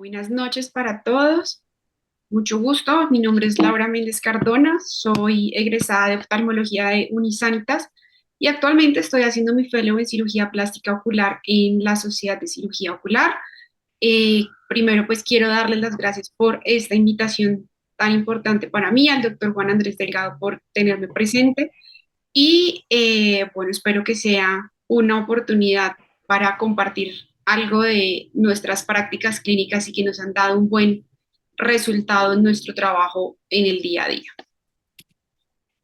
Buenas noches para todos. Mucho gusto. Mi nombre es Laura Méndez Cardona. Soy egresada de oftalmología de Unisanitas y actualmente estoy haciendo mi fellow en cirugía plástica ocular en la Sociedad de Cirugía Ocular. Primero, pues quiero darles las gracias por esta invitación tan importante para mí, al doctor Juan Andrés Delgado por tenerme presente y bueno, espero que sea una oportunidad para compartir algo de nuestras prácticas clínicas y que nos han dado un buen resultado en nuestro trabajo en el día a día.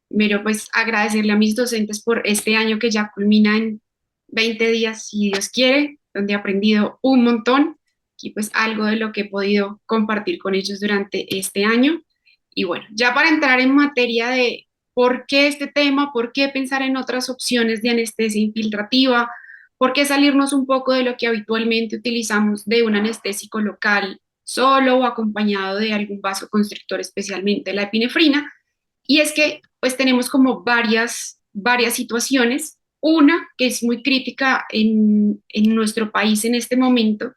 Primero, pues agradecerle a mis docentes por este año que ya culmina en 20 días, si Dios quiere, donde he aprendido un montón y pues algo de lo que he podido compartir con ellos durante este año. Y bueno, ya para entrar en materia de por qué este tema, por qué pensar en otras opciones de anestesia infiltrativa, por qué salirnos un poco de lo que habitualmente utilizamos de un anestésico local solo o acompañado de algún vasoconstrictor, especialmente la epinefrina. Y es que pues tenemos como varias situaciones. Una que es muy crítica en nuestro país en este momento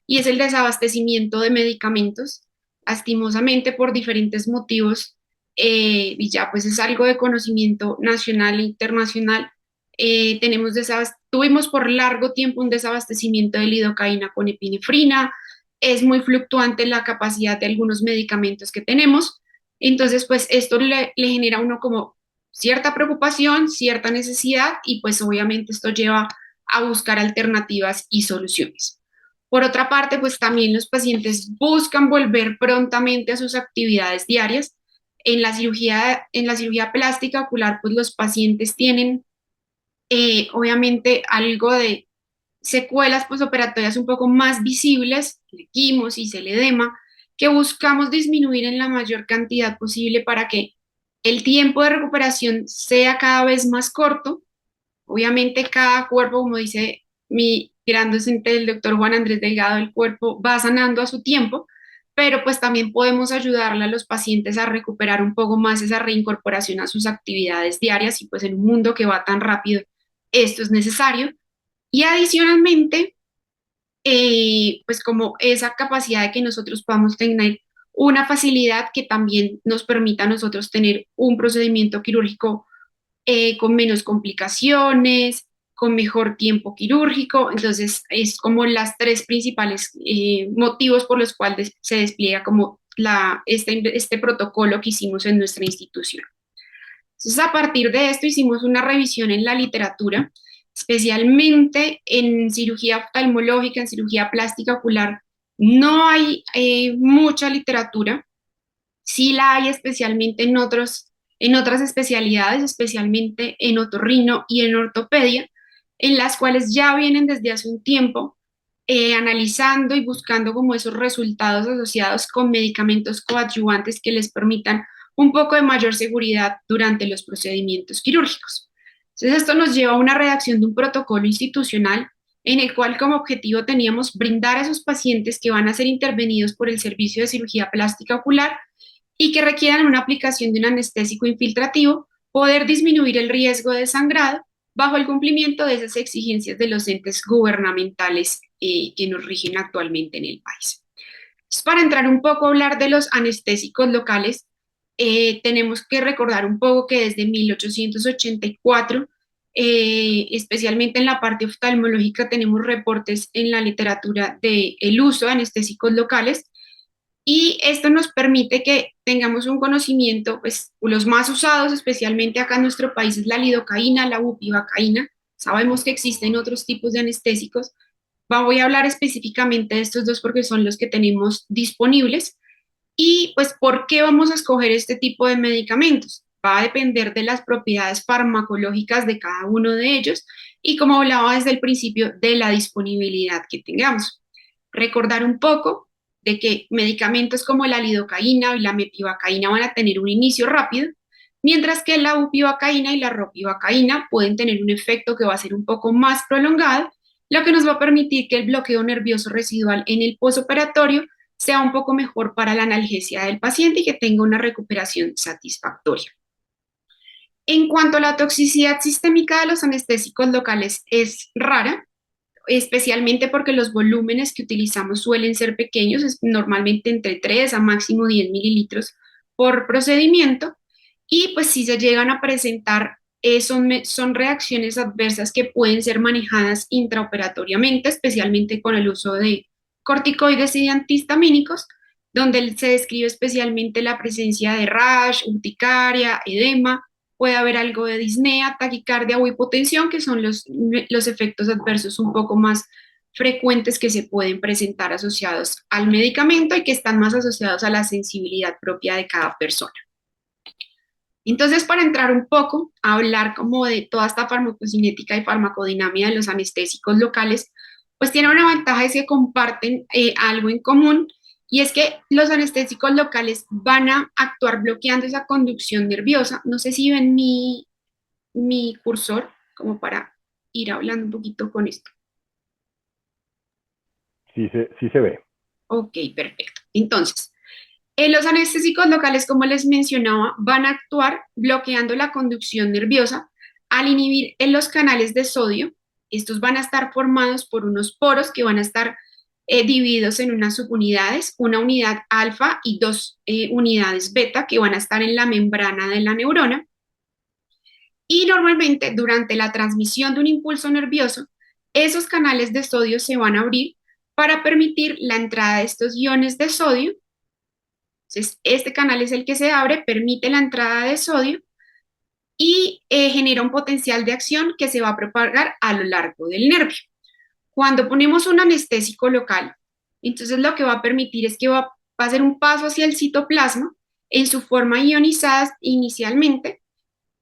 y es el desabastecimiento de medicamentos, lastimosamente por diferentes motivos, y ya pues es algo de conocimiento nacional e internacional. Tuvimos por largo tiempo un desabastecimiento de lidocaína con epinefrina, es muy fluctuante la capacidad de algunos medicamentos que tenemos, entonces pues esto le genera a uno como cierta preocupación, cierta necesidad y pues obviamente esto lleva a buscar alternativas y soluciones. Por otra parte, pues también los pacientes buscan volver prontamente a sus actividades diarias. En la cirugía plástica ocular, pues los pacientes tienen obviamente algo de secuelas posoperatorias un poco más visibles, el quimosis, el edema, que buscamos disminuir en la mayor cantidad posible para que el tiempo de recuperación sea cada vez más corto. Obviamente cada cuerpo, como dice mi gran docente, el doctor Juan Andrés Delgado, el cuerpo va sanando a su tiempo, pero pues también podemos ayudarle a los pacientes a recuperar un poco más esa reincorporación a sus actividades diarias y pues en un mundo que va tan rápido, esto es necesario. Y adicionalmente, pues como esa capacidad de que nosotros podamos tener una facilidad que también nos permita a nosotros tener un procedimiento quirúrgico con menos complicaciones, con mejor tiempo quirúrgico. Entonces, es como las tres principales motivos por los cuales se despliega como este protocolo que hicimos en nuestra institución. Entonces, a partir de esto hicimos una revisión en la literatura, especialmente en cirugía oftalmológica, en cirugía plástica ocular. No hay mucha literatura, sí la hay especialmente en otras especialidades, especialmente en otorrino y en ortopedia, en las cuales ya vienen desde hace un tiempo analizando y buscando como esos resultados asociados con medicamentos coadyuvantes que les permitan un poco de mayor seguridad durante los procedimientos quirúrgicos. Entonces, esto nos lleva a una redacción de un protocolo institucional en el cual como objetivo teníamos brindar a esos pacientes que van a ser intervenidos por el servicio de cirugía plástica ocular y que requieran una aplicación de un anestésico infiltrativo, poder disminuir el riesgo de sangrado bajo el cumplimiento de esas exigencias de los entes gubernamentales que nos rigen actualmente en el país. Entonces, para entrar un poco a hablar de los anestésicos locales, tenemos que recordar un poco que desde 1884, especialmente en la parte oftalmológica, tenemos reportes en la literatura del uso de anestésicos locales y esto nos permite que tengamos un conocimiento, pues los más usados, especialmente acá en nuestro país, es la lidocaína, la bupivacaína. Sabemos que existen otros tipos de anestésicos. Voy a hablar específicamente de estos dos porque son los que tenemos disponibles. Y pues, ¿por qué vamos a escoger este tipo de medicamentos? Va a depender de las propiedades farmacológicas de cada uno de ellos y, como hablaba desde el principio, de la disponibilidad que tengamos. Recordar un poco de que medicamentos como la lidocaína y la mepivacaína van a tener un inicio rápido, mientras que la bupivacaína y la ropivacaína pueden tener un efecto que va a ser un poco más prolongado, lo que nos va a permitir que el bloqueo nervioso residual en el posoperatorio sea un poco mejor para la analgesia del paciente y que tenga una recuperación satisfactoria. En cuanto a la toxicidad sistémica de los anestésicos locales, es rara. especialmente porque los volúmenes que utilizamos suelen ser pequeños, es normalmente entre 3 a máximo 10 mililitros por procedimiento, y pues si se llegan a presentar, son reacciones adversas que pueden ser manejadas intraoperatoriamente, especialmente con el uso de corticoides y de antihistamínicos, donde se describe especialmente la presencia de rash, urticaria, edema, puede haber algo de disnea, taquicardia o hipotensión, que son los efectos adversos un poco más frecuentes que se pueden presentar asociados al medicamento y que están más asociados a la sensibilidad propia de cada persona. Entonces, para entrar un poco a hablar como de toda esta farmacocinética y farmacodinámica de los anestésicos locales, pues tiene una ventaja, es que comparten algo en común, y es que los anestésicos locales van a actuar bloqueando esa conducción nerviosa. No sé si ven mi cursor, como para ir hablando un poquito con esto. Sí se ve. Ok, perfecto. Entonces, los anestésicos locales, como les mencionaba, van a actuar bloqueando la conducción nerviosa al inhibir en los canales de sodio. Estos van a estar formados por unos poros que van a estar divididos en unas subunidades, una unidad alfa y dos unidades beta que van a estar en la membrana de la neurona. Y normalmente durante la transmisión de un impulso nervioso, esos canales de sodio se van a abrir para permitir la entrada de estos iones de sodio. Entonces, este canal es el que se abre, permite la entrada de sodio y genera un potencial de acción que se va a propagar a lo largo del nervio. Cuando ponemos un anestésico local, entonces lo que va a permitir es que va a hacer un paso hacia el citoplasma en su forma ionizada inicialmente,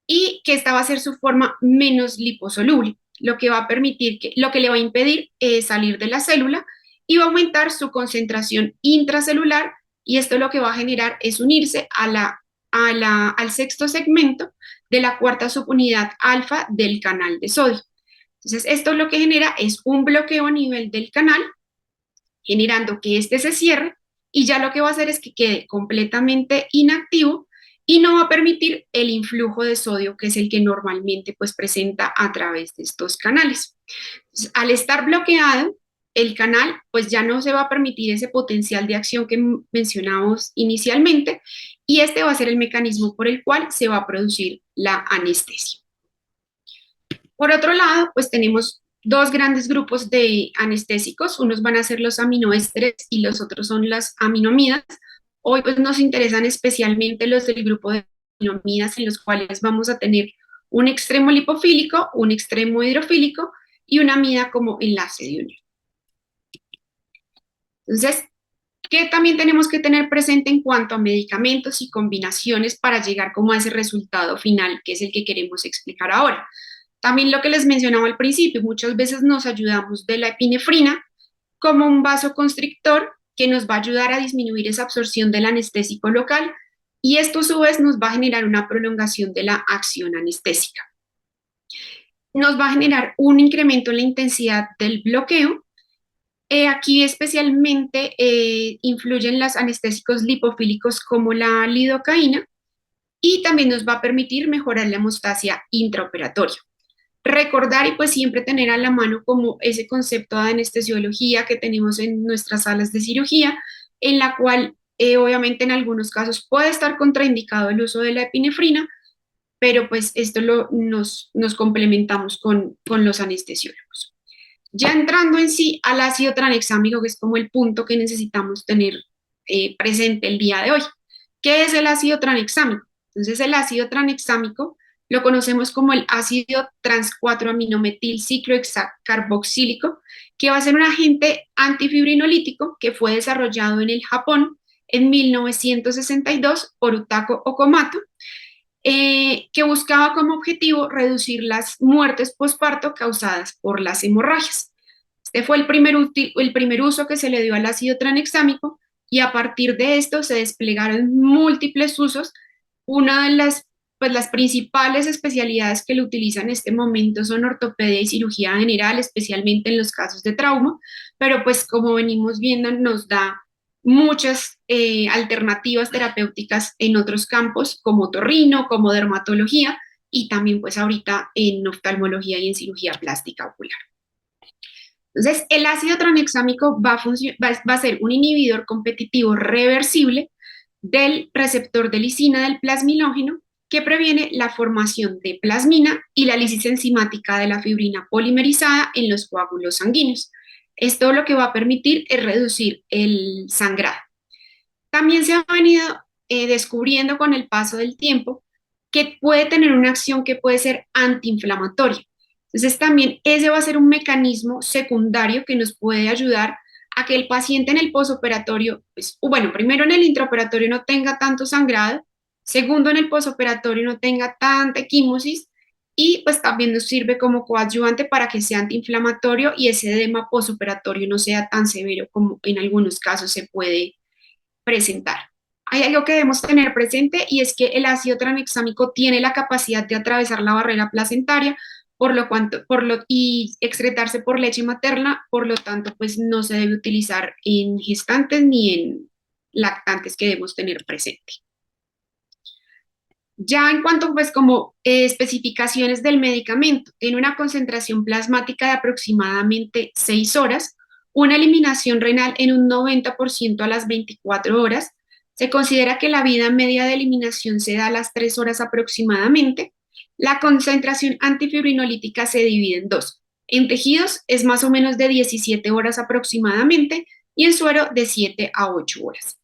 y que esta va a ser su forma menos liposoluble, lo que va a permitir lo que le va a impedir salir de la célula, y va a aumentar su concentración intracelular, y esto lo que va a generar es unirse al sexto segmento de la cuarta subunidad alfa del canal de sodio. Entonces, esto lo que genera es un bloqueo a nivel del canal, generando que este se cierre, y ya lo que va a hacer es que quede completamente inactivo y no va a permitir el influjo de sodio, que es el que normalmente pues presenta a través de estos canales. Entonces, al estar bloqueado el canal, pues ya no se va a permitir ese potencial de acción que mencionamos inicialmente, y este va a ser el mecanismo por el cual se va a producir la anestesia. Por otro lado, pues tenemos dos grandes grupos de anestésicos. Unos van a ser los aminoésteres y los otros son las aminamidas. Hoy pues nos interesan especialmente los del grupo de aminamidas, en los cuales vamos a tener un extremo lipofílico, un extremo hidrofílico y una amida como enlace de unión. Entonces, ¿qué también tenemos que tener presente en cuanto a medicamentos y combinaciones para llegar como a ese resultado final, que es el que queremos explicar ahora? También lo que les mencionaba al principio, muchas veces nos ayudamos de la epinefrina como un vasoconstrictor que nos va a ayudar a disminuir esa absorción del anestésico local, y esto a su vez nos va a generar una prolongación de la acción anestésica. Nos va a generar un incremento en la intensidad del bloqueo. Aquí especialmente influyen los anestésicos lipofílicos como la lidocaína, y también nos va a permitir mejorar la hemostasia intraoperatoria. Recordar y pues siempre tener a la mano como ese concepto de anestesiología que tenemos en nuestras salas de cirugía, en la cual obviamente en algunos casos puede estar contraindicado el uso de la epinefrina, pero pues esto nos complementamos con los anestesiólogos. Ya entrando en sí al ácido tranexámico, que es como el punto que necesitamos tener presente el día de hoy. ¿Qué es el ácido tranexámico? Entonces, el ácido tranexámico lo conocemos como el ácido trans 4-aminometil ciclohexacarboxílico, que va a ser un agente antifibrinolítico que fue desarrollado en el Japón en 1962 por Utako Okamoto, que buscaba como objetivo reducir las muertes postparto causadas por las hemorragias. Este fue el primer uso que se le dio al ácido tranexámico, y a partir de esto se desplegaron múltiples usos. Una de las principales especialidades que lo utilizan en este momento son ortopedia y cirugía general, especialmente en los casos de trauma, pero pues como venimos viendo nos da muchas alternativas terapéuticas en otros campos como otorrino, como dermatología, y también pues ahorita en oftalmología y en cirugía plástica ocular. Entonces, el ácido tranexámico va a ser un inhibidor competitivo reversible del receptor de lisina del plasminógeno que previene la formación de plasmina y la lisis enzimática de la fibrina polimerizada en los coágulos sanguíneos. Esto lo que va a permitir es reducir el sangrado. También se ha venido descubriendo con el paso del tiempo que puede tener una acción que puede ser antiinflamatoria. Entonces también ese va a ser un mecanismo secundario que nos puede ayudar a que el paciente en el posoperatorio, pues, bueno, primero en el intraoperatorio no tenga tanto sangrado, segundo en el posoperatorio no tenga tanta equimosis y pues también nos sirve como coadyuvante para que sea antiinflamatorio y ese edema posoperatorio no sea tan severo como en algunos casos se puede presentar. Hay algo que debemos tener presente y es que el ácido tranexámico tiene la capacidad de atravesar la barrera placentaria y excretarse por leche materna, por lo tanto, pues no se debe utilizar en gestantes ni en lactantes que debemos tener presente. Ya en cuanto pues como especificaciones del medicamento, tiene una concentración plasmática de aproximadamente 6 horas, una eliminación renal en un 90% a las 24 horas, se considera que la vida media de eliminación se da a las 3 horas aproximadamente, la concentración antifibrinolítica se divide en dos, en tejidos es más o menos de 17 horas aproximadamente y en suero de 7 a 8 horas.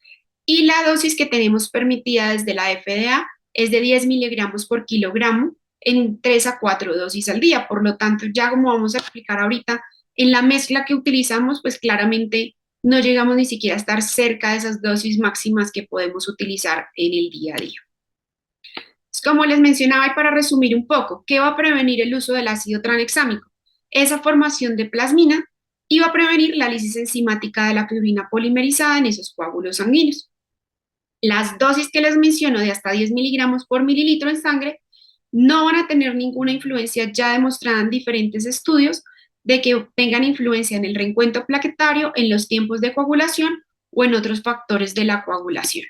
Y la dosis que tenemos permitida desde la FDA es de 10 miligramos por kilogramo en 3 a 4 dosis al día. Por lo tanto, ya como vamos a explicar ahorita, en la mezcla que utilizamos, pues claramente no llegamos ni siquiera a estar cerca de esas dosis máximas que podemos utilizar en el día a día. Como les mencionaba, y para resumir un poco, ¿qué va a prevenir el uso del ácido tranexámico? Esa formación de plasmina y va a prevenir la lisis enzimática de la fibrina polimerizada en esos coágulos sanguíneos. Las dosis que les menciono de hasta 10 miligramos por mililitro en sangre no van a tener ninguna influencia ya demostrada en diferentes estudios de que tengan influencia en el reencuentro plaquetario, en los tiempos de coagulación o en otros factores de la coagulación.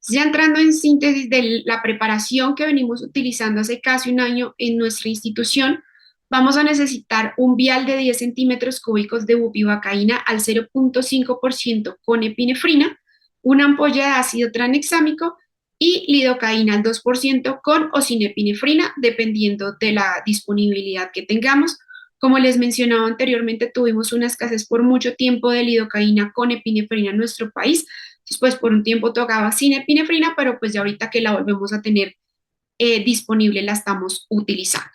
Ya entrando en síntesis de la preparación que venimos utilizando hace casi un año en nuestra institución, vamos a necesitar un vial de 10 centímetros cúbicos de bupivacaína al 0.5% con epinefrina, una ampolla de ácido tranexámico y lidocaína al 2% con o sin epinefrina, dependiendo de la disponibilidad que tengamos. Como les mencionaba anteriormente, tuvimos una escasez por mucho tiempo de lidocaína con epinefrina en nuestro país. Después por un tiempo tocaba sin epinefrina, pero pues ya ahorita que la volvemos a tener disponible la estamos utilizando.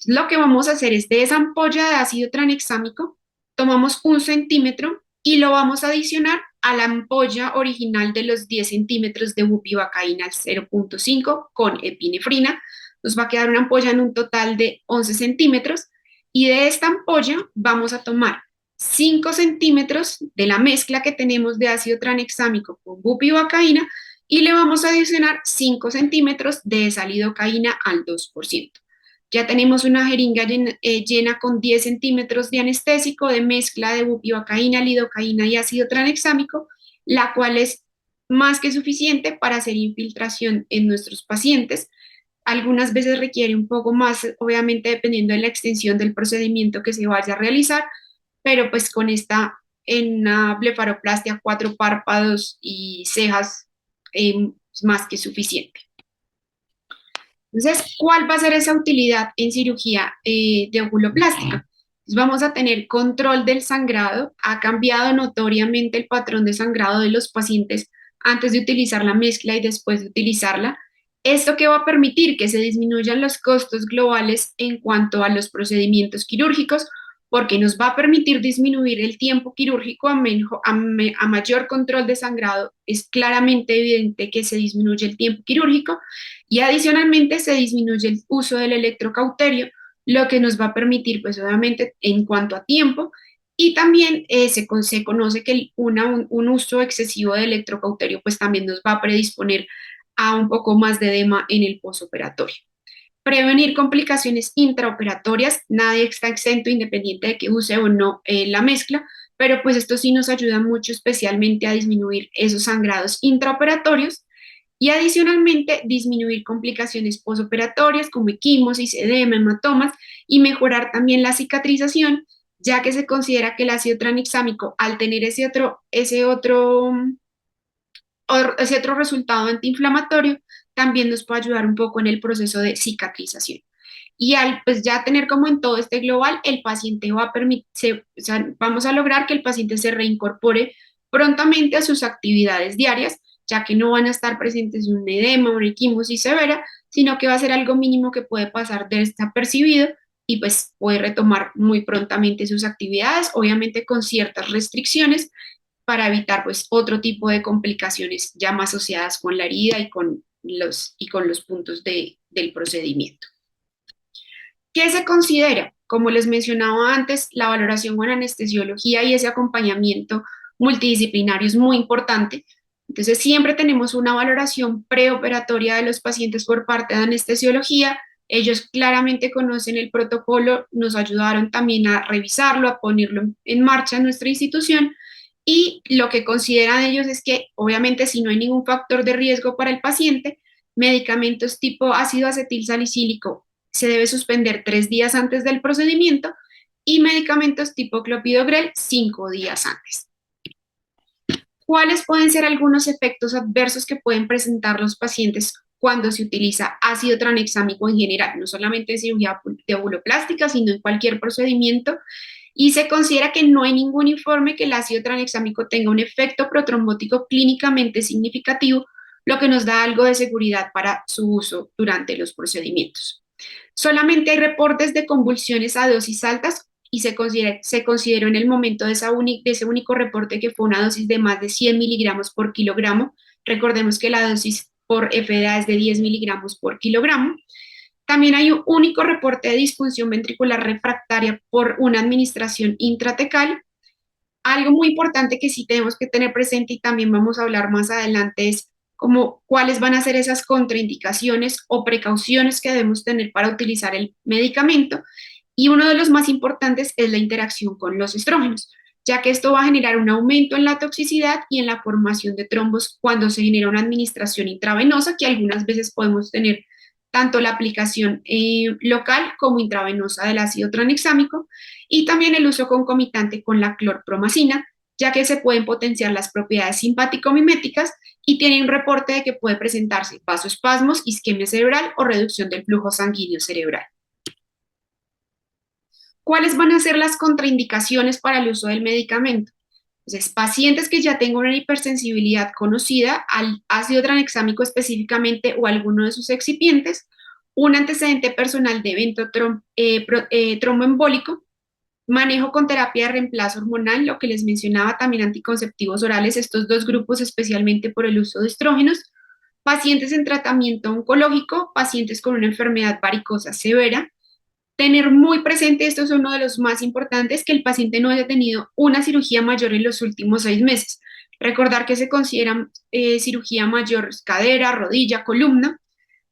Lo que vamos a hacer es de esa ampolla de ácido tranexámico, tomamos 1 centímetro y lo vamos a adicionar a la ampolla original de los 10 centímetros de bupivacaína 0.5 con epinefrina. Nos va a quedar una ampolla en un total de 11 centímetros y de esta ampolla vamos a tomar 5 centímetros de la mezcla que tenemos de ácido tranexámico con bupivacaína y le vamos a adicionar 5 centímetros de esa lidocaína al 2%. Ya tenemos una jeringa llena con 10 centímetros de anestésico de mezcla de bupivacaína, lidocaína y ácido tranexámico, la cual es más que suficiente para hacer infiltración en nuestros pacientes. Algunas veces requiere un poco más, obviamente dependiendo de la extensión del procedimiento que se vaya a realizar, pero pues con esta en una blefaroplastia, 4 párpados y cejas es más que suficiente. Entonces, ¿cuál va a ser esa utilidad en cirugía de oculoplástica? Pues vamos a tener control del sangrado. Ha cambiado notoriamente el patrón de sangrado de los pacientes antes de utilizar la mezcla y después de utilizarla. Esto que va a permitir que se disminuyan los costos globales en cuanto a los procedimientos quirúrgicos, porque nos va a permitir disminuir el tiempo quirúrgico a mayor control de sangrado. Es claramente evidente que se disminuye el tiempo quirúrgico y adicionalmente se disminuye el uso del electrocauterio, lo que nos va a permitir, pues obviamente, en cuanto a tiempo, y también se conoce que un uso excesivo de electrocauterio, pues también nos va a predisponer a un poco más de edema en el posoperatorio. Prevenir complicaciones intraoperatorias, nadie está exento independiente de que use o no la mezcla, pero pues esto sí nos ayuda mucho especialmente a disminuir esos sangrados intraoperatorios y adicionalmente disminuir complicaciones posoperatorias como equimosis, edema, hematomas y mejorar también la cicatrización ya que se considera que el ácido tranexámico, al tener ese otro resultado antiinflamatorio, también nos puede ayudar un poco en el proceso de cicatrización. Y al pues ya tener como en todo este global, el paciente va a permitir, o sea, vamos a lograr que el paciente se reincorpore prontamente a sus actividades diarias, ya que no van a estar presentes un edema, una equimosis severa, sino que va a ser algo mínimo que puede pasar desapercibido y pues puede retomar muy prontamente sus actividades, obviamente con ciertas restricciones para evitar pues otro tipo de complicaciones ya más asociadas con la herida y con los puntos del procedimiento. ¿Qué se considera? Como les mencionaba antes, la valoración con anestesiología y ese acompañamiento multidisciplinario es muy importante. Entonces, siempre tenemos una valoración preoperatoria de los pacientes por parte de anestesiología. Ellos claramente conocen el protocolo, nos ayudaron también a revisarlo, a ponerlo en marcha en nuestra institución. Y lo que consideran ellos es que, obviamente, si no hay ningún factor de riesgo para el paciente, medicamentos tipo ácido acetil salicílico se debe suspender 3 días antes del procedimiento y medicamentos tipo clopidogrel 5 días antes. ¿Cuáles pueden ser algunos efectos adversos que pueden presentar los pacientes cuando se utiliza ácido tranexámico en general? No solamente en cirugía de ovuloplástica, sino en cualquier procedimiento. Y se considera que no hay ningún informe que el ácido tranexámico tenga un efecto protrombótico clínicamente significativo, lo que nos da algo de seguridad para su uso durante los procedimientos. Solamente hay reportes de convulsiones a dosis altas y se consideró en el momento de ese único reporte que fue una dosis de más de 100 miligramos por kilogramo. Recordemos que la dosis por FDA es de 10 miligramos por kilogramo. También hay un único reporte de disfunción ventricular refractaria por una administración intratecal. Algo muy importante que sí tenemos que tener presente y también vamos a hablar más adelante es como cuáles van a ser esas contraindicaciones o precauciones que debemos tener para utilizar el medicamento. Y uno de los más importantes es la interacción con los estrógenos, ya que esto va a generar un aumento en la toxicidad y en la formación de trombos cuando se genera una administración intravenosa, que algunas veces podemos tener tanto la aplicación local como intravenosa del ácido tranexámico y también el uso concomitante con la clorpromacina, ya que se pueden potenciar las propiedades simpático-miméticas y tiene un reporte de que puede presentarse vasoespasmos, isquemia cerebral o reducción del flujo sanguíneo cerebral. ¿Cuáles van a ser las contraindicaciones para el uso del medicamento? Entonces, pacientes que ya tengan una hipersensibilidad conocida al ácido tranexámico específicamente o alguno de sus excipientes, un antecedente personal de evento tromboembólico, manejo con terapia de reemplazo hormonal, lo que les mencionaba, también anticonceptivos orales, estos dos grupos especialmente por el uso de estrógenos, pacientes en tratamiento oncológico, pacientes con una enfermedad varicosa severa. Tener muy presente, esto es uno de los más importantes, que el paciente no haya tenido una cirugía mayor en los últimos 6 meses. Recordar que se considera cirugía mayor cadera, rodilla, columna,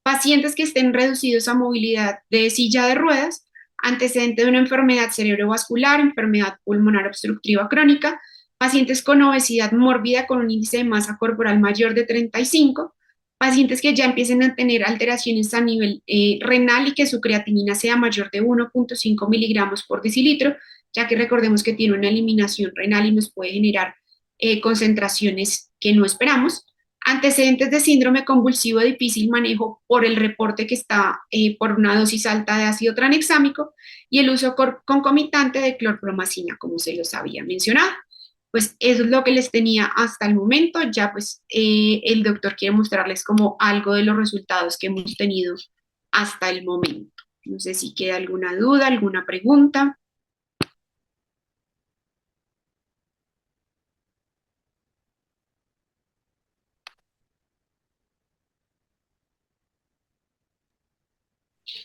pacientes que estén reducidos a movilidad de silla de ruedas, antecedente de una enfermedad cerebrovascular, enfermedad pulmonar obstructiva crónica, pacientes con obesidad mórbida con un índice de masa corporal mayor de 35, pacientes que ya empiecen a tener alteraciones a nivel renal y que su creatinina sea mayor de 1.5 miligramos por decilitro, ya que recordemos que tiene una eliminación renal y nos puede generar concentraciones que no esperamos. Antecedentes de síndrome convulsivo de difícil manejo por el reporte que está por una dosis alta de ácido tranexámico y el uso concomitante de clorpromacina, como se los había mencionado. Pues eso es lo que les tenía hasta el momento. Ya pues el doctor quiere mostrarles como algo de los resultados que hemos tenido hasta el momento. No sé si queda alguna duda, alguna pregunta.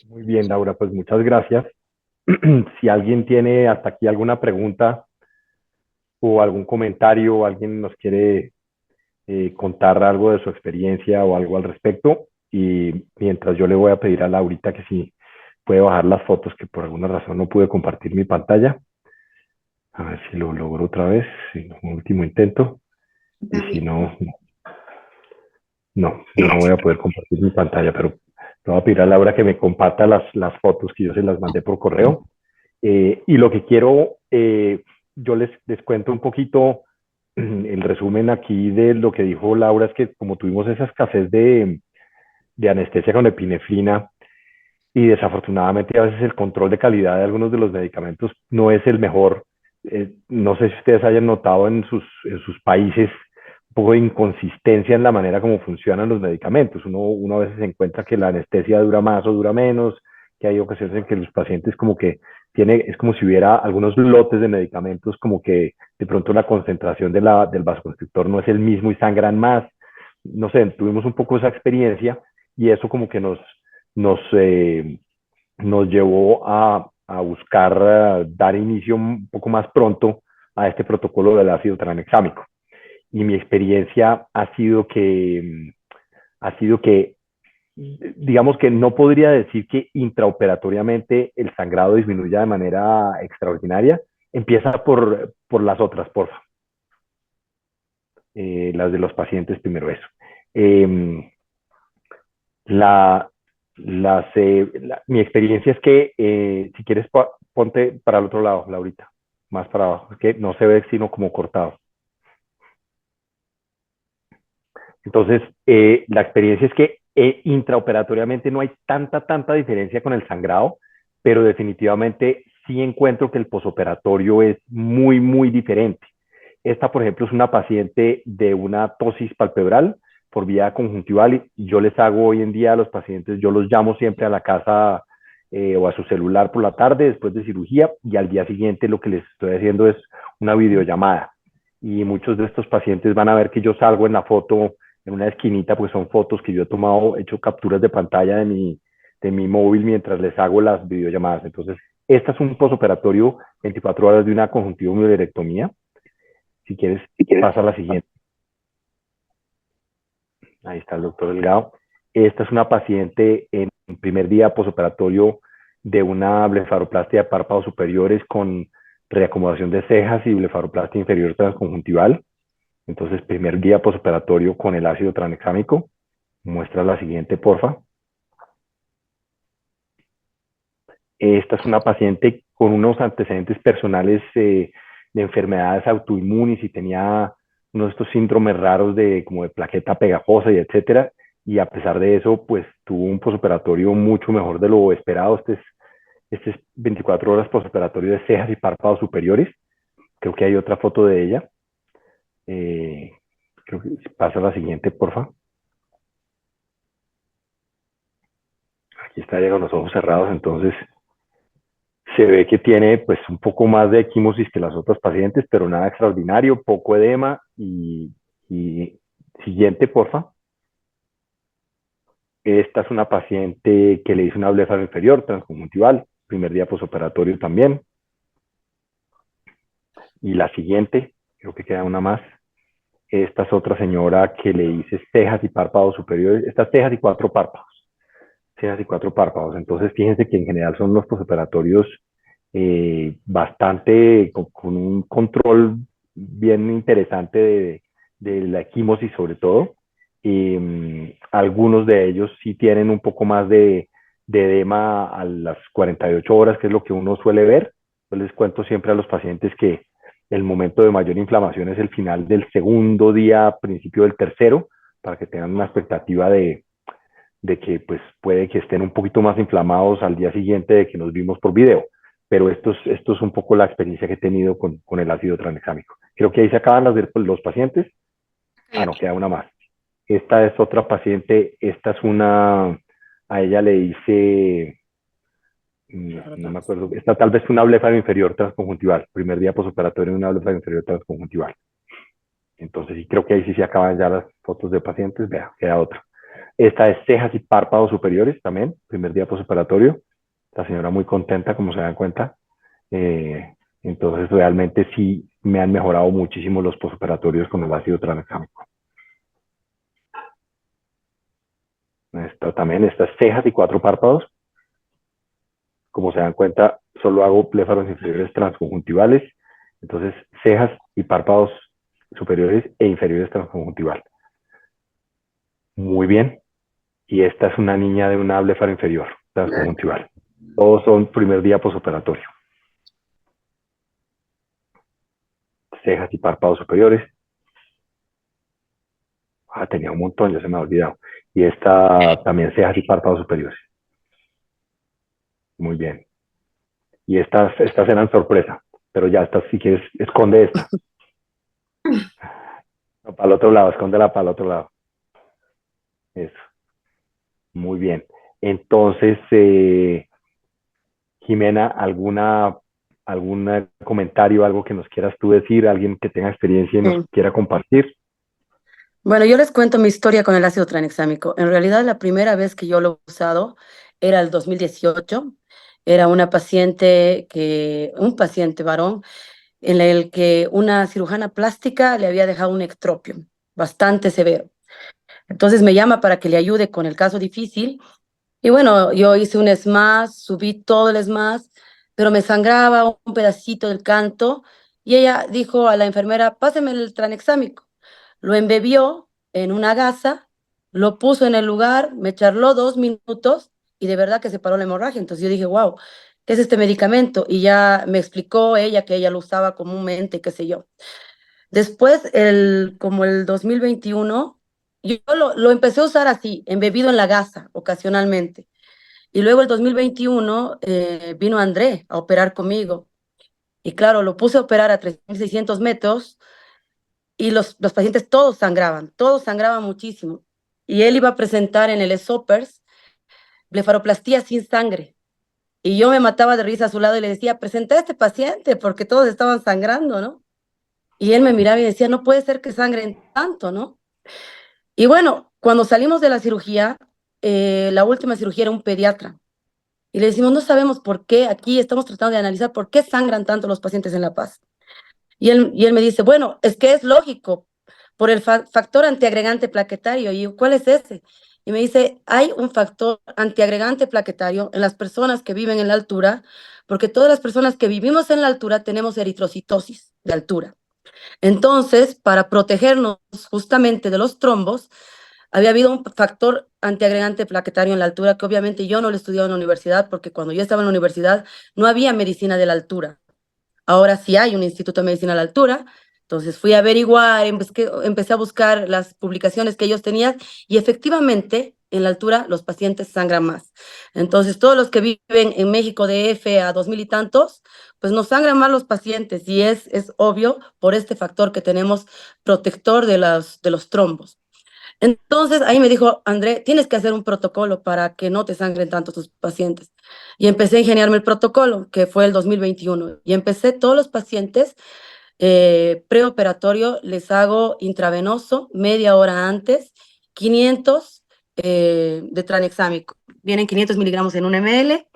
Muy bien, Laura, pues muchas gracias. Si alguien tiene hasta aquí alguna pregunta o algún comentario o alguien nos quiere contar algo de su experiencia o algo al respecto, y mientras yo le voy a pedir a Laurita que si puede bajar las fotos, que por alguna razón no pude compartir mi pantalla. A ver si lo logro otra vez, un último intento. Y si También. no, no voy a poder compartir mi pantalla, pero le voy a pedir a Laura que me comparta las fotos que yo se las mandé por correo Y lo que quiero, yo les cuento un poquito el resumen aquí de lo que dijo Laura, es que como tuvimos esa escasez de anestesia con epinefrina y desafortunadamente a veces el control de calidad de algunos de los medicamentos no es el mejor. No sé si ustedes hayan notado en sus países un poco de inconsistencia en la manera como funcionan los medicamentos. Uno a veces encuentra que la anestesia dura más o dura menos, que hay ocasiones en que los pacientes como que es como si hubiera algunos lotes de medicamentos, como que de pronto la concentración del vasoconstrictor no es el mismo y sangran más. No sé, tuvimos un poco esa experiencia y eso como que nos, eh, nos llevó a buscar dar inicio un poco más pronto a este protocolo del ácido tranexámico. Y mi experiencia ha sido que, digamos que no podría decir que intraoperatoriamente el sangrado disminuya de manera extraordinaria. Empieza por las otras, porfa. Las de los pacientes primero eso. Eh, la, mi experiencia es que, si quieres, ponte para el otro lado, Laurita, más para abajo, es que no se ve sino como cortado. Entonces, la experiencia es que intraoperatoriamente no hay tanta diferencia con el sangrado, pero definitivamente sí encuentro que el posoperatorio es muy diferente. Esta, por ejemplo, es una paciente de una tosis palpebral por vía conjuntival y yo les hago hoy en día a los pacientes, yo los llamo siempre a la casa o a su celular por la tarde después de cirugía y al día siguiente lo que les estoy haciendo es una videollamada. Y muchos de estos pacientes van a ver que yo salgo en la foto en una esquinita, pues son fotos que yo he tomado, he hecho capturas de pantalla de mi móvil mientras les hago las videollamadas. Entonces, este es un posoperatorio 24 horas de una conjuntivomiodirectomía. Si quieres, Si quieres. pasa a la siguiente. Ahí está el doctor Delgado. Esta es una paciente en primer día posoperatorio de una blefaroplastia de párpados superiores con reacomodación de cejas y blefaroplastia inferior transconjuntival. Entonces, primer día posoperatorio con el ácido tranexámico. Muestra la siguiente, porfa. Esta es una paciente con unos antecedentes personales de enfermedades autoinmunes y tenía uno de estos síndromes raros como de plaqueta pegajosa y etcétera. Y a pesar de eso, pues tuvo un posoperatorio mucho mejor de lo esperado. Este es 24 horas posoperatorio de cejas y párpados superiores. Creo que hay otra foto de ella. Creo que pasa a la siguiente, porfa. Aquí está ella con los ojos cerrados, entonces se ve que tiene pues un poco más de equimosis que las otras pacientes, pero nada extraordinario, poco edema y siguiente, porfa. Esta es una paciente que le hizo una blefaro inferior transconjuntival, primer día posoperatorio también. Y la siguiente, creo que queda una más. Esta es otra señora que le hice cejas y párpados superiores, estas cejas y 4 párpados. Cejas y 4 párpados. Entonces, fíjense que en general son los posoperatorios bastante con un control bien interesante de la equimosis sobre todo. Algunos de ellos sí tienen un poco más de edema a las 48 horas, que es lo que uno suele ver. Yo les cuento siempre a los pacientes que el momento de mayor inflamación es el final del segundo día, principio del tercero, para que tengan una expectativa de que pues puede que estén un poquito más inflamados al día siguiente de que nos vimos por video. Pero esto es un poco la experiencia que he tenido con el ácido tranexámico. Creo que ahí se acaban las de los pacientes. Ah, no, queda una más. Esta es otra paciente, esta es a ella le hice, no me acuerdo, esta tal vez fue una blefaro inferior transconjuntival, primer día posoperatorio de una blefaro inferior transconjuntival. Entonces, sí, creo que ahí sí se acaban ya las fotos de pacientes. Vea, queda otra. Esta es cejas y párpados superiores también, primer día posoperatorio. La señora muy contenta, como se dan cuenta. Eh, entonces, realmente sí me han mejorado muchísimo los posoperatorios con el ácido tranexámico. Esta también, estas cejas y 4 párpados. Como se dan cuenta, solo hago bléfaros inferiores transconjuntivales. Entonces, cejas y párpados superiores e inferiores transconjuntival. Muy bien. Y esta es una niña de una blefaro inferior transconjuntival. Todos son primer día posoperatorio. cejas y párpados superiores. Ah, tenía un montón, ya se me ha olvidado. Y esta también cejas y párpados superiores. Muy bien. Y estas eran sorpresa, pero ya estas, si quieres, esconde esta. No, para el otro lado, escóndela para el otro lado. Eso, muy bien. Entonces, Jimena, algún comentario, algo que nos quieras tú decir, alguien que tenga experiencia y nos Sí. quiera compartir? Bueno, yo les cuento mi historia con el ácido tranexámico. En realidad, la primera vez que yo lo he usado era el 2018. Era un paciente varón, en el que una cirujana plástica le había dejado un ectropio bastante severo. Entonces me llama para que le ayude con el caso difícil. Y bueno, yo hice un SMAS, subí todo el SMAS, pero me sangraba un pedacito del canto y ella dijo a la enfermera, páseme el tranexámico. Lo embebió en una gasa, lo puso en el lugar, me charló 2 minutos y de verdad que se paró la hemorragia. Entonces yo dije, wow, ¿qué es este medicamento? Y ya me explicó ella que ella lo usaba comúnmente, qué sé yo. Después, como el 2021, yo lo empecé a usar así, embebido en la gasa, ocasionalmente. Y luego el 2021 vino André a operar conmigo. Y claro, lo puse a operar a 3.600 metros y los pacientes todos sangraban muchísimo. Y él iba a presentar en el ESOPERS blefaroplastía sin sangre. Y yo me mataba de risa a su lado y le decía, presenta a este paciente porque todos estaban sangrando, ¿no? Y él me miraba y decía, no puede ser que sangren tanto, ¿no? Y bueno, cuando salimos de la cirugía, la última cirugía era un pediatra. Y le decimos, no sabemos por qué, aquí estamos tratando de analizar por qué sangran tanto los pacientes en La Paz. Y él me dice, bueno, es que es lógico, por el factor antiagregante plaquetario. Y yo, ¿cuál es ese? Y me dice, hay un factor antiagregante plaquetario en las personas que viven en la altura, porque todas las personas que vivimos en la altura tenemos eritrocitosis de altura. Entonces, para protegernos justamente de los trombos, había habido un factor antiagregante plaquetario en la altura que obviamente yo no lo he estudiado en la universidad porque cuando yo estaba en la universidad no había medicina de la altura. Ahora sí hay un Instituto de Medicina a la Altura. Entonces fui a averiguar, empecé a buscar las publicaciones que ellos tenían y efectivamente en la altura los pacientes sangran más. Entonces todos los que viven en México DF a 2.000 y tantos, pues nos sangran más los pacientes y es obvio por este factor que tenemos protector de los trombos. Entonces ahí me dijo, André, tienes que hacer un protocolo para que no te sangren tanto tus pacientes. Y empecé a ingeniarme el protocolo, que fue el 2021. Y empecé todos los pacientes preoperatorio, les hago intravenoso media hora antes, 500 de tranexámico. Vienen 500 miligramos en un ml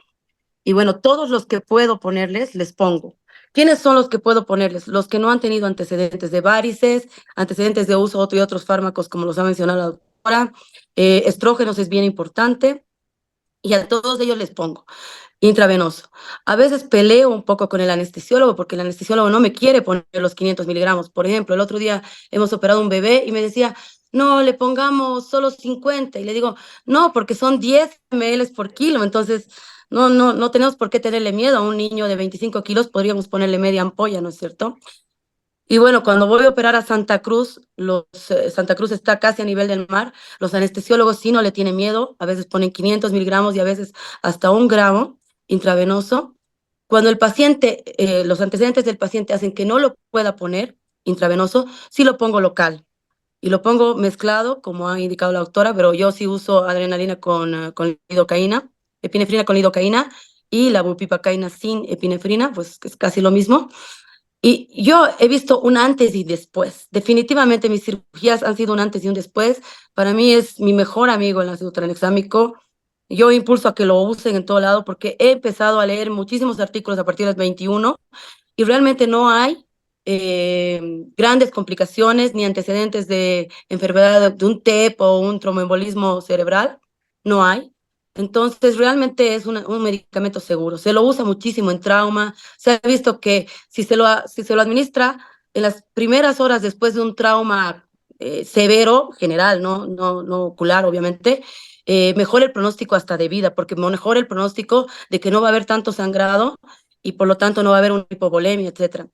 y bueno, todos los que puedo ponerles, les pongo. ¿Quiénes son los que puedo ponerles? Los que no han tenido antecedentes de varices, antecedentes de uso de otros fármacos, como los ha mencionado la doctora. Estrógenos es bien importante y a todos ellos les pongo intravenoso. A veces peleo un poco con el anestesiólogo porque el anestesiólogo no me quiere poner los 500 miligramos. Por ejemplo, el otro día hemos operado un bebé y me decía, no, le pongamos solo 50. Y le digo, no, porque son 10 ml por kilo. Entonces, no tenemos por qué tenerle miedo a un niño de 25 kilos. Podríamos ponerle media ampolla, ¿no es cierto? Y bueno, cuando voy a operar a Santa Cruz, Santa Cruz está casi a nivel del mar, los anestesiólogos sí no le tienen miedo, a veces ponen 500 miligramos y a veces hasta 1 gramo intravenoso. Cuando el paciente, los antecedentes del paciente hacen que no lo pueda poner intravenoso, sí lo pongo local y lo pongo mezclado, como ha indicado la doctora, pero yo sí uso adrenalina con lidocaína, epinefrina con lidocaína y la bupivacaína sin epinefrina, pues es casi lo mismo. Y yo he visto un antes y después. Definitivamente mis cirugías han sido un antes y un después. Para mí es mi mejor amigo el ácido tranexámico. Yo impulso a que lo usen en todo lado porque he empezado a leer muchísimos artículos a partir del 21 y realmente no hay grandes complicaciones ni antecedentes de enfermedad de un TEP o un tromboembolismo cerebral. No hay. Entonces, realmente es un medicamento seguro. Se lo usa muchísimo en trauma. Se ha visto que si se lo administra en las primeras horas después de un trauma severo, general, no ocular, obviamente, mejora el pronóstico hasta de vida, porque mejora el pronóstico de que no va a haber tanto sangrado y por lo tanto no va a haber una hipovolemia, etcétera.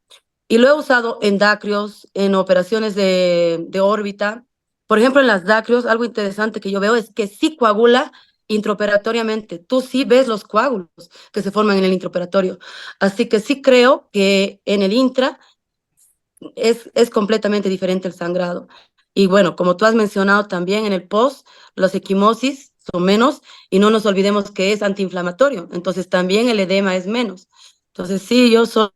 Y lo he usado en dacrios, en operaciones de órbita. Por ejemplo, en las dacrios, algo interesante que yo veo es que sí coagula intraoperatoriamente. Tú sí ves los coágulos que se forman en el intraoperatorio. Así que sí creo que en el intra es completamente diferente el sangrado. Y bueno, como tú has mencionado también en el post, las equimosis son menos y no nos olvidemos que es antiinflamatorio, entonces también el edema es menos. Entonces sí, yo soy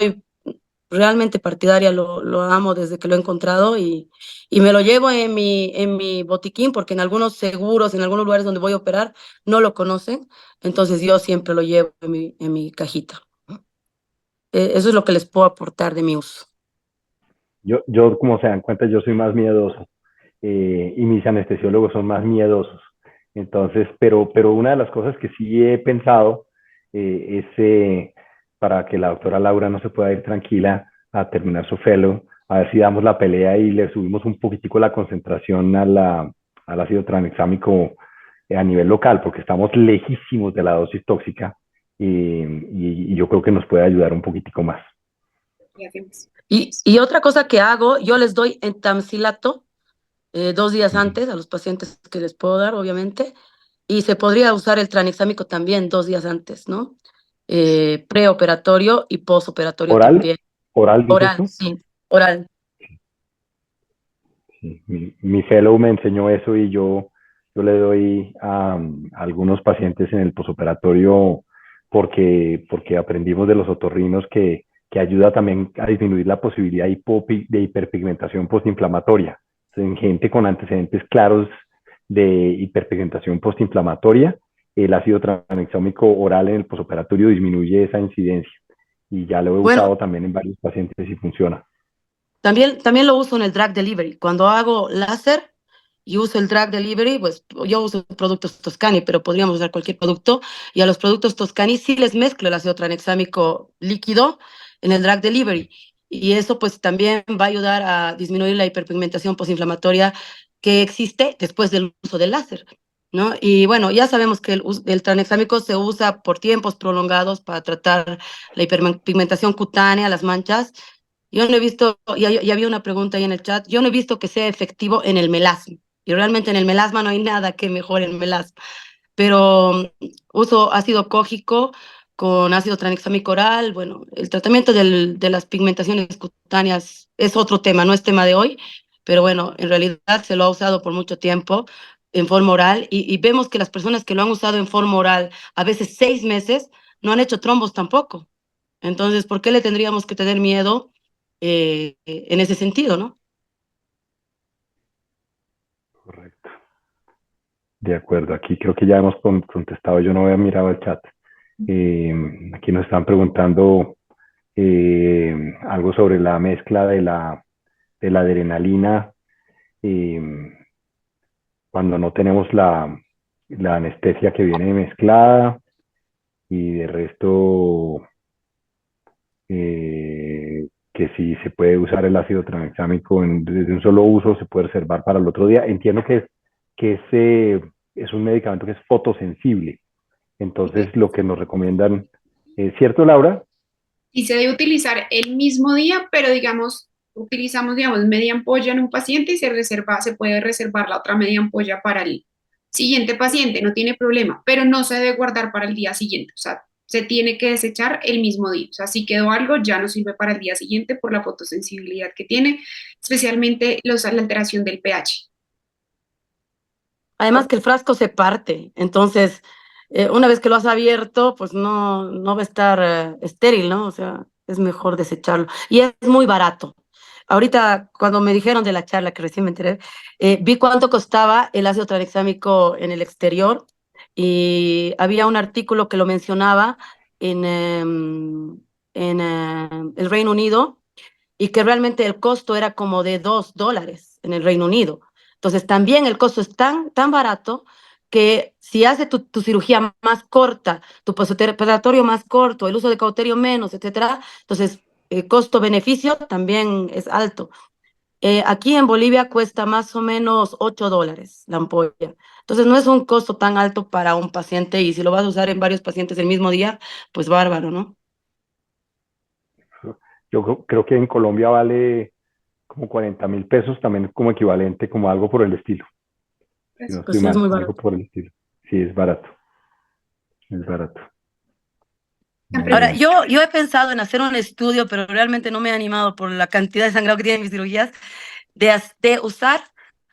realmente partidaria, lo amo desde que lo he encontrado y me lo llevo en mi botiquín porque en algunos seguros, en algunos lugares donde voy a operar, no lo conocen, entonces yo siempre lo llevo en mi cajita. Eso es lo que les puedo aportar de mi uso. Yo, como se dan cuenta, yo soy más miedoso y mis anestesiólogos son más miedosos. Entonces, pero una de las cosas que sí he pensado es para que la doctora Laura no se pueda ir tranquila a terminar su fellow, a ver si damos la pelea y le subimos un poquitico la concentración al ácido tranexámico a nivel local, porque estamos lejísimos de la dosis tóxica y yo creo que nos puede ayudar un poquitico más. ¿Qué hacemos? Y otra cosa que hago, yo les doy entamcilato 2 días Ujú. antes a los pacientes que les puedo dar, obviamente, y se podría usar el tranexámico también 2 días antes, ¿no? Preoperatorio y postoperatorio Oral, también. oral, dices Oral, tú. sí, oral. Sí, mi fellow me enseñó eso y yo le doy a algunos pacientes en el posoperatorio porque aprendimos de los otorrinos que ayuda también a disminuir la posibilidad de hiperpigmentación postinflamatoria. En gente con antecedentes claros de hiperpigmentación postinflamatoria, el ácido tranexámico oral en el posoperatorio disminuye esa incidencia. Y ya lo he Bueno, usado también en varios pacientes y funciona. también lo uso en el drug delivery. Cuando hago láser y uso el drug delivery, pues yo uso productos Toscani, pero podríamos usar cualquier producto. Y a los productos Toscani sí les mezclo el ácido tranexámico líquido en el drug delivery. Y eso pues también va a ayudar a disminuir la hiperpigmentación posinflamatoria que existe después del uso del láser, ¿no? Y bueno, ya sabemos que el tranexámico se usa por tiempos prolongados para tratar la hiperpigmentación cutánea, las manchas. Yo no he visto, ya había una pregunta ahí en el chat, yo no he visto que sea efectivo en el melasma. Y realmente en el melasma no hay nada que mejore el melasma. Pero uso ácido cógico con ácido tranexámico oral. Bueno, el tratamiento de las pigmentaciones cutáneas es otro tema, no es tema de hoy, pero bueno, en realidad se lo ha usado por mucho tiempo en forma oral y vemos que las personas que lo han usado en forma oral, a veces 6 meses, no han hecho trombos tampoco. Entonces, ¿por qué le tendríamos que tener miedo en ese sentido, no? Correcto. De acuerdo, aquí creo que ya hemos contestado, yo no había mirado el chat. Aquí nos están preguntando algo sobre la mezcla de la adrenalina eh, cuando no tenemos la anestesia que viene mezclada y de resto que si se puede usar el ácido tranexámico desde un solo uso, se puede reservar para el otro día. Entiendo es un medicamento que es fotosensible. Entonces, lo que nos recomiendan, ¿cierto, Laura? Y se debe utilizar el mismo día, pero digamos, utilizamos, digamos, media ampolla en un paciente y se puede reservar la otra media ampolla para el siguiente paciente, no tiene problema, pero no se debe guardar para el día siguiente, o sea, se tiene que desechar el mismo día, o sea, si quedó algo, ya no sirve para el día siguiente por la fotosensibilidad que tiene, especialmente la alteración del pH. Además que el frasco se parte, entonces una vez que lo has abierto, pues no va a estar estéril, ¿no? O sea, es mejor desecharlo. Y es muy barato. Ahorita, cuando me dijeron de la charla, que recién me enteré, vi cuánto costaba el ácido tranexámico en el exterior y había un artículo que lo mencionaba en el Reino Unido y que realmente el costo era como de $2 en el Reino Unido. Entonces, también el costo es tan barato que si hace tu cirugía más corta, tu postoperatorio más corto, el uso de cauterio menos, etcétera, entonces el costo-beneficio también es alto. Aquí en Bolivia cuesta más o menos $8 la ampolla. Entonces no es un costo tan alto para un paciente y si lo vas a usar en varios pacientes el mismo día, pues bárbaro, ¿no? creo que en Colombia vale como 40.000 pesos, también como equivalente, como algo por el estilo. Si no Pues, estoy Pues sí, es mal, muy algo barato. por el estilo. Sí, es barato. Muy siempre Ahora, bien. yo he pensado en hacer un estudio, pero realmente no me he animado por la cantidad de sangrado que tienen mis cirugías, de usar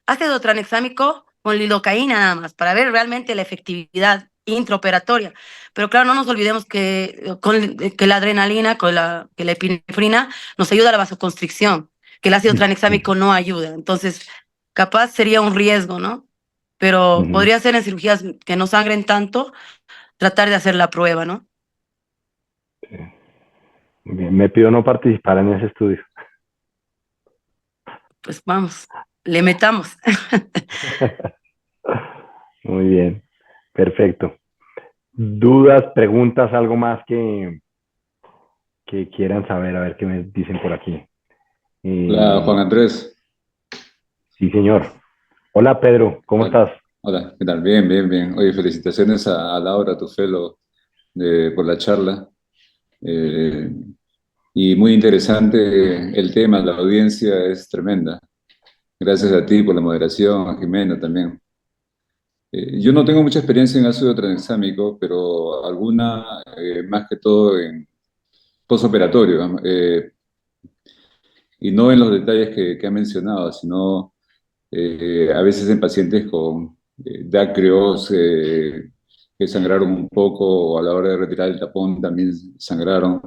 ácido tranexámico con lidocaína nada más, para ver realmente la efectividad intraoperatoria. Pero claro, no nos olvidemos que la adrenalina, que la epinefrina nos ayuda a la vasoconstricción, que el ácido tranexámico no ayuda. Entonces, capaz sería un riesgo, ¿no? Pero Ujú. podría ser en cirugías que no sangren tanto, tratar de hacer la prueba, ¿no? Muy bien. Me pido no participar en ese estudio. Pues vamos, le metamos. Muy bien, perfecto. ¿Dudas, preguntas, algo más que quieran saber? A ver qué me dicen por aquí. Hola, Juan Eh, Andrés. sí, señor. Hola, Pedro, ¿cómo Hola, estás? hola, ¿qué tal? Bien, bien, bien. Oye, felicitaciones a Laura, tu fellow, por la charla. Eh, y muy interesante el tema, la audiencia es tremenda. Gracias a ti por la moderación, a Jimena también. Yo no tengo mucha experiencia en ácido tranexámico, pero alguna, más que todo en postoperatorio, y no en los detalles que ha mencionado, sino a veces en pacientes con dácreos que sangraron un poco o a la hora de retirar el tapón también sangraron.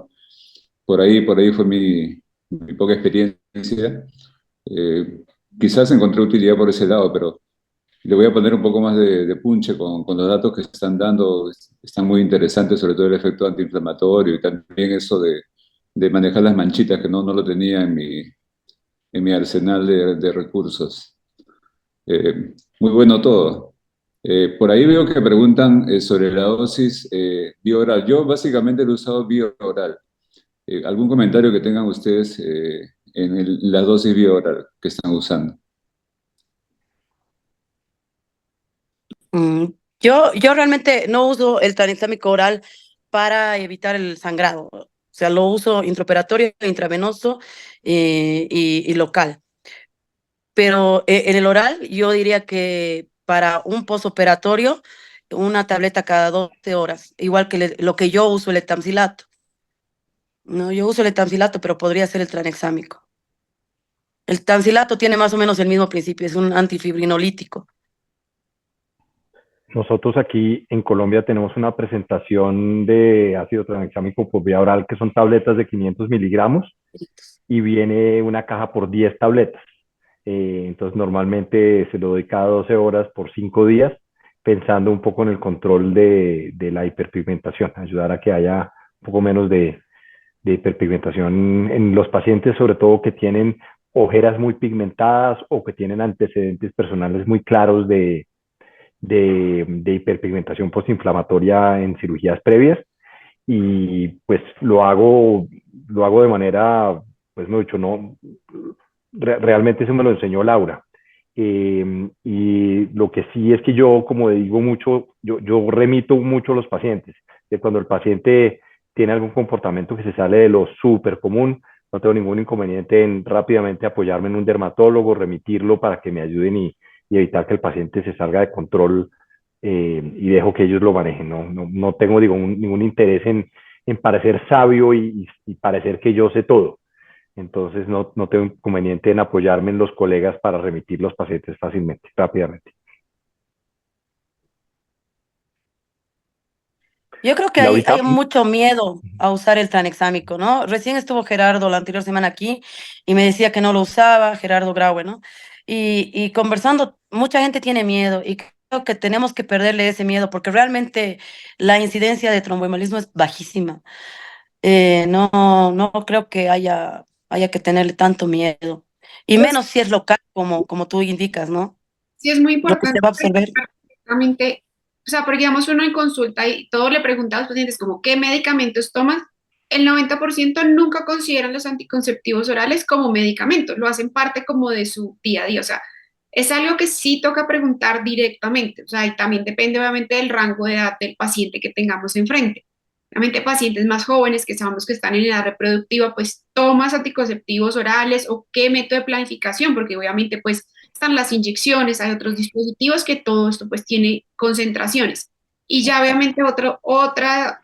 Por ahí fue mi poca experiencia. Eh, Quizás encontré utilidad por ese lado, pero le voy a poner un poco más de punche con los datos que están dando. Están muy interesantes, sobre todo el efecto antiinflamatorio y también eso de manejar las manchitas, que no lo tenía en mi arsenal de recursos. Muy bueno todo. Por ahí veo que preguntan sobre la dosis vía oral. Yo básicamente lo he usado vía oral. ¿Algún comentario que tengan ustedes en la dosis vía oral que están usando? Mm, yo realmente no uso el tranexámico oral para evitar el sangrado. O sea, lo uso intraoperatorio, intravenoso y local. Pero en el oral yo diría que para un posoperatorio, una tableta cada 12 horas, igual que lo que yo uso el etamcilato. No, yo uso el etamcilato, pero podría ser el tranexámico. El tamcilato tiene más o menos el mismo principio, es un antifibrinolítico. Nosotros aquí en Colombia tenemos una presentación de ácido tranexámico por vía oral que son tabletas de 500 miligramos y viene una caja por 10 tabletas. Entonces normalmente se lo doy cada 12 horas por 5 días, pensando un poco en el control de la hiperpigmentación, ayudar a que haya un poco menos de hiperpigmentación en los pacientes, sobre todo que tienen ojeras muy pigmentadas o que tienen antecedentes personales muy claros de hiperpigmentación postinflamatoria en cirugías previas. Y pues lo hago de manera, pues no he dicho, no, realmente eso me lo enseñó Laura. Y lo que sí es que yo, como digo mucho, yo remito mucho a los pacientes, que cuando el paciente tiene algún comportamiento que se sale de lo súper común, no tengo ningún inconveniente en rápidamente apoyarme en un dermatólogo, remitirlo para que me ayuden y evitar que el paciente se salga de control y dejo que ellos lo manejen. No tengo digo, ningún interés en parecer sabio y parecer que yo sé todo. Entonces no tengo inconveniente en apoyarme en los colegas para remitir los pacientes fácilmente, rápidamente. Yo creo que Y hay ahorita, mucho miedo a usar el tranexámico, ¿no? Recién estuvo Gerardo la anterior semana aquí y me decía que no lo usaba, Gerardo Graue, ¿no? Y conversando, mucha gente tiene miedo y creo que tenemos que perderle ese miedo porque realmente la incidencia de tromboembolismo es bajísima. No creo que haya que tenerle tanto miedo. Y pues, menos si es local, como tú indicas, ¿no? sí es muy Lo que importante se va a absorber. exactamente, o sea, porque digamos uno en consulta y todo le pregunta a los pacientes como, ¿qué medicamentos tomas? El 90% nunca consideran los anticonceptivos orales como medicamentos, lo hacen parte como de su día a día, o sea, es algo que sí toca preguntar directamente, o sea, y también depende obviamente del rango de edad del paciente que tengamos enfrente. Realmente pacientes más jóvenes que sabemos que están en edad reproductiva, pues tomas anticonceptivos orales o qué método de planificación, porque obviamente pues están las inyecciones, hay otros dispositivos que todo esto pues tiene concentraciones. Y ya obviamente otra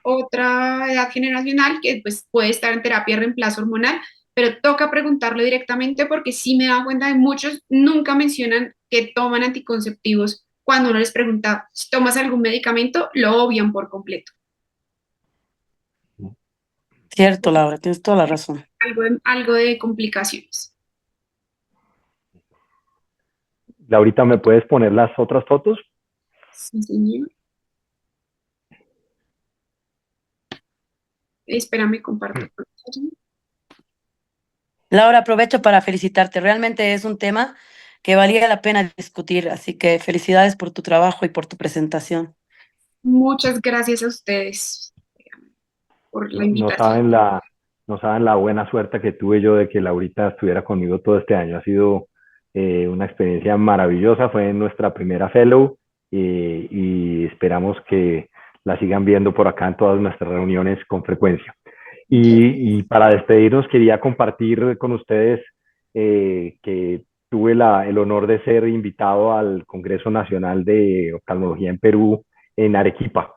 edad generacional que pues puede estar en terapia de reemplazo hormonal, pero toca preguntarlo directamente porque sí me he dado cuenta de muchos nunca mencionan que toman anticonceptivos. Cuando uno les pregunta si tomas algún medicamento, lo obvian por completo. Cierto, Laura, tienes toda la razón. Algo de complicaciones. Laurita, ¿me puedes poner las otras fotos? Sí, señor. Espérame, comparto pantalla. Laura, aprovecho para felicitarte. Realmente es un tema que valía la pena discutir, así que felicidades por tu trabajo y por tu presentación. Muchas gracias a ustedes por la No, no invitación. saben la, no saben la buena suerte que tuve yo de que Laurita estuviera conmigo todo este año. Ha sido una experiencia maravillosa. Fue nuestra primera fellow y esperamos que la sigan viendo por acá en todas nuestras reuniones con frecuencia. Muchas Y para despedirnos, quería compartir con ustedes que tuve el honor de ser invitado al Congreso Nacional de Oftalmología en Perú, en Arequipa,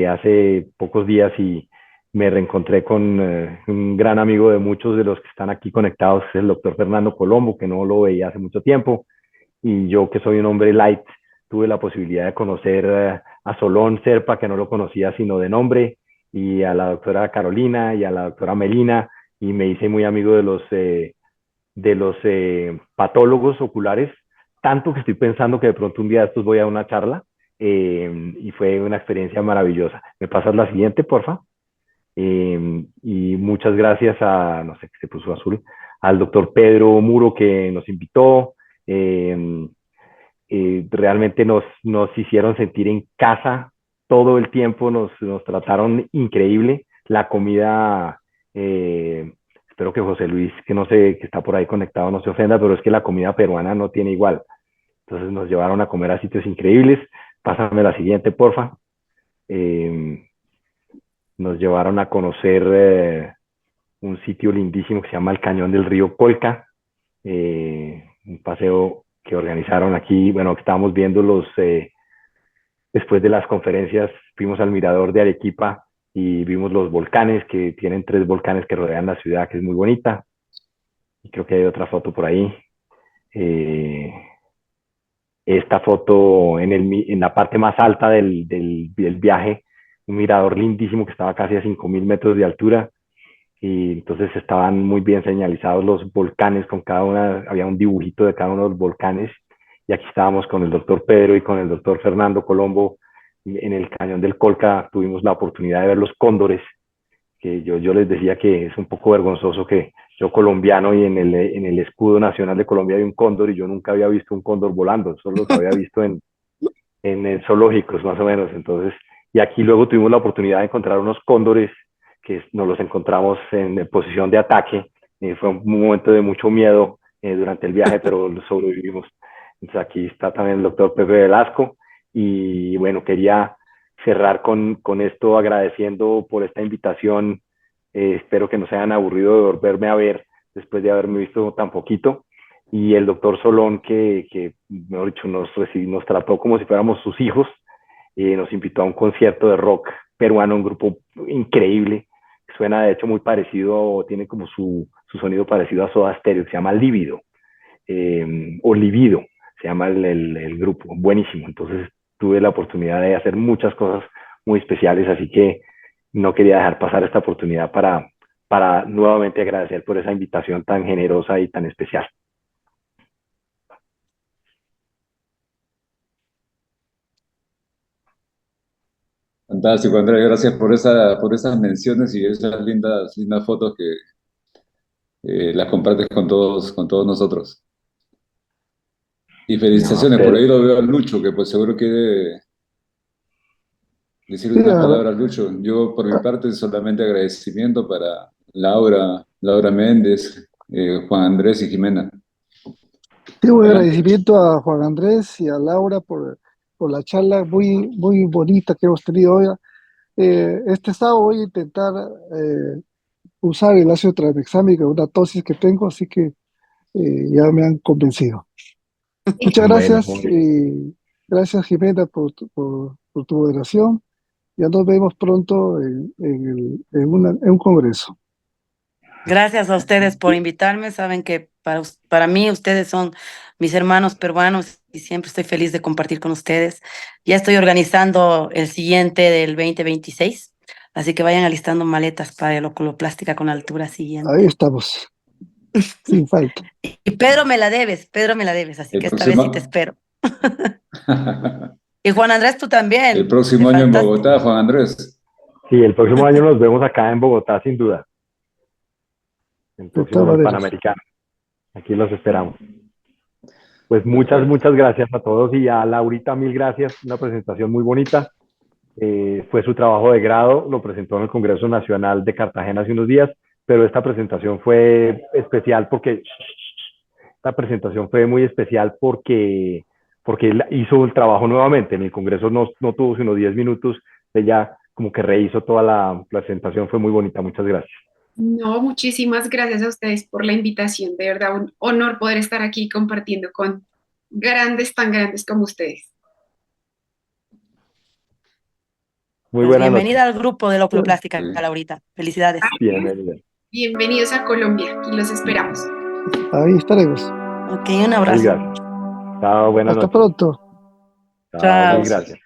hace pocos días y me reencontré con un gran amigo de muchos de los que están aquí conectados, que es el doctor Fernando Colombo, que no lo veía hace mucho tiempo, y yo que soy un hombre light, tuve la posibilidad de conocer a Solón Serpa, que no lo conocía sino de nombre, y a la doctora Carolina y a la doctora Melina, y me hice muy amigo de los patólogos oculares, tanto que estoy pensando que de pronto un día de estos voy a una charla, y fue una experiencia maravillosa. ¿Me pasas la siguiente, porfa? Y muchas gracias a, no sé qué se puso azul, al doctor Pedro Muro que nos invitó. Eh, Realmente nos hicieron sentir en casa todo el tiempo, nos trataron increíble. La comida, espero que José Luis, que no sé, que está por ahí conectado, no se ofenda, pero es que la comida peruana no tiene igual. Entonces nos llevaron a comer a sitios increíbles. Pásame la siguiente, porfa. Eh, Nos llevaron a conocer un sitio lindísimo que se llama el Cañón del Río Colca, un paseo que organizaron aquí, bueno, que estábamos viendo después de las conferencias, fuimos al mirador de Arequipa y vimos los volcanes, que tienen 3 volcanes que rodean la ciudad, que es muy bonita, y creo que hay otra foto por ahí. Eh, Esta foto en la parte más alta del viaje, un mirador lindísimo que estaba casi a 5.000 metros de altura, y entonces estaban muy bien señalizados los volcanes con cada una, había un dibujito de cada uno de los volcanes, y aquí estábamos con el doctor Pedro y con el doctor Fernando Colombo en el cañón del Colca. Tuvimos la oportunidad de ver los cóndores, que yo les decía que es un poco vergonzoso que yo colombiano y en el escudo nacional de Colombia hay un cóndor y yo nunca había visto un cóndor volando, solo los había visto en zoológicos más o menos. Entonces, y aquí luego tuvimos la oportunidad de encontrar unos cóndores que nos los encontramos en posición de ataque. Fue un momento de mucho miedo durante el viaje, pero lo sobrevivimos. Entonces aquí está también el doctor Pepe Velasco. Y bueno, quería cerrar con esto agradeciendo por esta invitación. Espero que no se hayan aburrido de volverme a ver después de haberme visto tan poquito. Y el doctor Solón, que mejor dicho, nos trató como si fuéramos sus hijos, nos invitó a un concierto de rock peruano, un grupo increíble, suena de hecho muy parecido, tiene como su sonido parecido a Soda Stereo, que se llama Lívido, o Livido, se llama el grupo, buenísimo. Entonces tuve la oportunidad de hacer muchas cosas muy especiales, así que no quería dejar pasar esta oportunidad para nuevamente agradecer por esa invitación tan generosa y tan especial. Fantástico, Andrés, gracias por esas menciones y esas lindas fotos que las compartes con todos nosotros. Y No, felicitaciones, por usted, ahí lo veo a Lucho, que pues seguro quiere decir Sí, unas palabras, Lucho. Yo por mi parte solamente agradecimiento para Laura Méndez, Juan Andrés y Jimena. sí, un Adelante. agradecimiento a Juan Andrés y a Laura por la charla muy bonita que hemos tenido hoy. Este sábado voy a intentar usar el ácido tranexámico, una tosis que tengo, así que ya me han convencido. Muchas Bueno, gracias y gracias Jimena por tu moderación. Ya nos vemos pronto en un congreso. Gracias a ustedes por invitarme. Saben que para mí ustedes son mis hermanos peruanos y siempre estoy feliz de compartir con ustedes. Ya estoy organizando el siguiente del 2026, así que vayan alistando maletas para el oculoplástica con altura Ahí siguiente. estamos, sin falta. Y Pedro me la debes, así El que esta vez sí te próximo, espero. Y Juan Andrés, tú también. el Me próximo año en faltaste. Bogotá, Juan Andrés. sí, el próximo año nos vemos acá en Bogotá, sin duda. El De todas próximo en maneras. Panamericano. Aquí los esperamos. Pues Perfecto. muchas gracias a todos y a Laurita, mil gracias. Una presentación muy bonita. Fue su trabajo de grado, lo presentó en el Congreso Nacional de Cartagena hace unos días, pero esta presentación fue especial muy especial porque él hizo el trabajo nuevamente. En el Congreso no tuvo sino 10 minutos, ella como que rehizo toda la presentación, fue muy bonita. Muchas gracias. No, muchísimas gracias a ustedes por la invitación. De verdad, un honor poder estar aquí compartiendo con grandes, tan grandes como ustedes. Muy Pues buenas noches. bienvenida al grupo de la oculoplástica, Sí. Laurita. Felicidades. Bienvenida. Bienvenidos a Colombia y los esperamos. Ahí estaremos. Ok, un Mil abrazo. gracias. Chao, buenas Hasta noches. pronto. Chao, mil Chao. gracias.